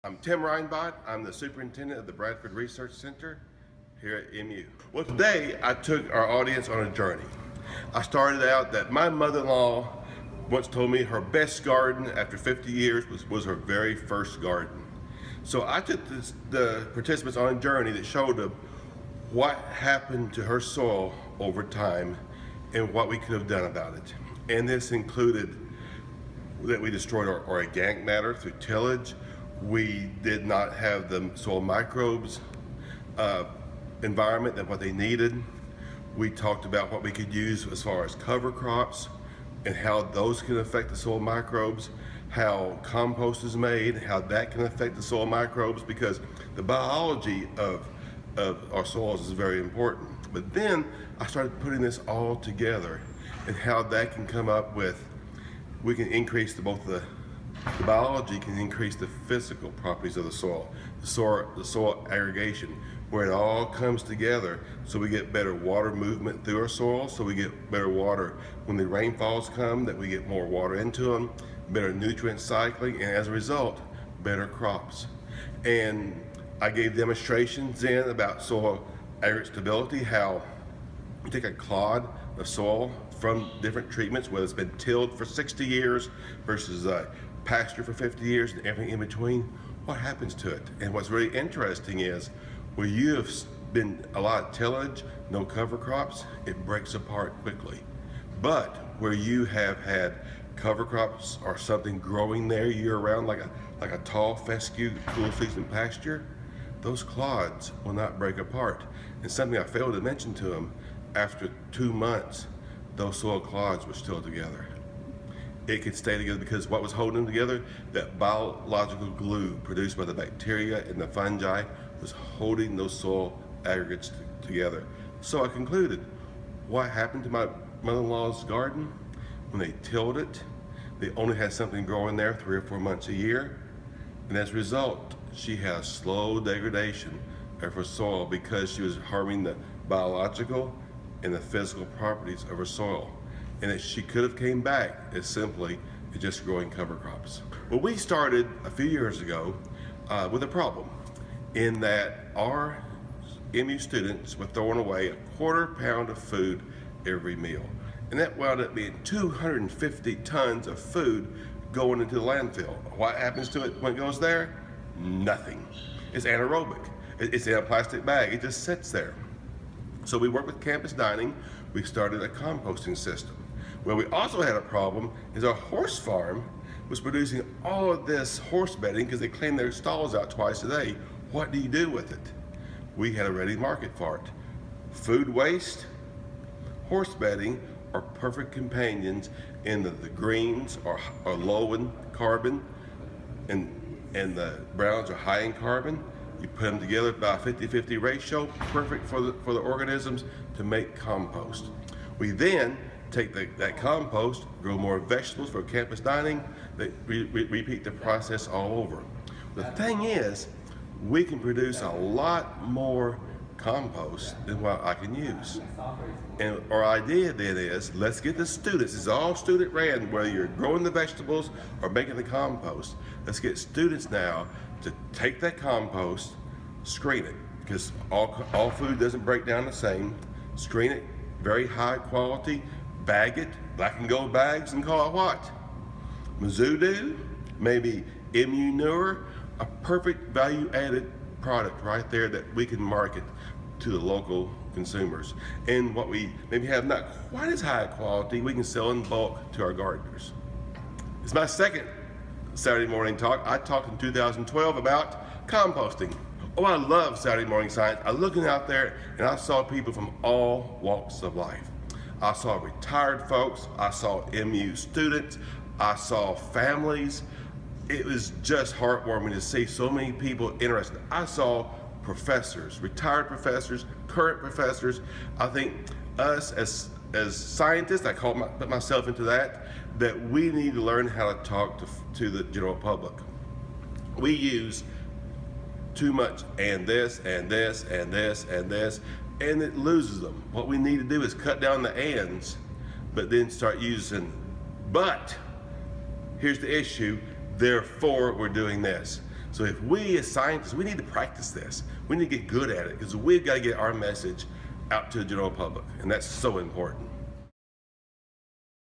I'm Tim Reinbott. I'm the superintendent of the Bradford Research Center here at MU. Well, today I took our audience on a journey. I started out that my mother-in-law once told me her best garden after 50 years was her very first garden. So I took the participants on a journey that showed them what happened to her soil over time and what we could have done about it. And this included that we destroyed our organic matter through tillage. We did not have the soil microbes environment and what they needed. We talked about what we could use as far as cover crops and how those can affect the soil microbes, how compost is made, how that can affect the soil microbes, because the biology of our soils is very important. But then I started putting this all together and how that can come up with, we can increase the biology can increase the physical properties of the soil aggregation, where it all comes together so we get better water movement through our soil, so we get better water when the rainfalls come, that we get more water into them, better nutrient cycling, and as a result, better crops. And I gave demonstrations then about soil aggregate stability, how you take a clod of soil from different treatments, whether it's been tilled for 60 years versus pasture for 50 years and everything in between, what happens to it? And what's really interesting is where you have been a lot of tillage, no cover crops, it breaks apart quickly. But where you have had cover crops or something growing there year round, like a tall fescue cool season pasture, those clods will not break apart. And something I failed to mention to them, after 2 months, those soil clods were still together. It could stay together because what was holding them together, that biological glue produced by the bacteria and the fungi, was holding those soil aggregates together. So I concluded, what happened to my mother-in-law's garden? When they tilled it, they only had something growing there 3 or 4 months a year. And as a result, she has slow degradation of her soil because she was harming the biological and the physical properties of her soil. And that she could have came back as simply as just growing cover crops. Well, we started a few years ago with a problem in that our MU students were throwing away 1/4 pound of food every meal. And that wound up being 250 tons of food going into the landfill. What happens to it when it goes there? Nothing. It's anaerobic. It's in a plastic bag. It just sits there. So we worked with Campus Dining. We started a composting system. Where we also had a problem is our horse farm was producing all of this horse bedding because they clean their stalls out twice a day. What do you do with it? We had a ready market for it. Food waste, horse bedding are perfect companions in the greens are low in carbon and the browns are high in carbon. You put them together by a 50-50 ratio, perfect for the organisms to make compost. We then take that compost, grow more vegetables for Campus Dining, they repeat the process all over. The thing is, we can produce a lot more compost than what I can use. And our idea then is, let's get the students, it's all student ran, whether you're growing the vegetables or making the compost, let's get students now to take that compost, screen it, because all food doesn't break down the same, screen it, very high quality, bag it, black and gold bags, and call it what? Mizudu, maybe MU Newer, a perfect value added product right there that we can market to the local consumers. And what we maybe have not quite as high quality, we can sell in bulk to our gardeners. It's my second Saturday morning talk. I talked in 2012 about composting. Oh, I love Saturday morning science. I was looking out there and I saw people from all walks of life. I saw retired folks, I saw MU students, I saw families. It was just heartwarming to see so many people interested. I saw professors, retired professors, current professors. I think us as scientists, put myself into that we need to learn how to talk to the general public. We use too much and this and this and this and this, and it loses them. What we need to do is cut down the ands, but then start using but. Here's the issue, therefore we're doing this. So if we as scientists, we need to practice this. We need to get good at it because we've got to get our message out to the general public, and that's so important.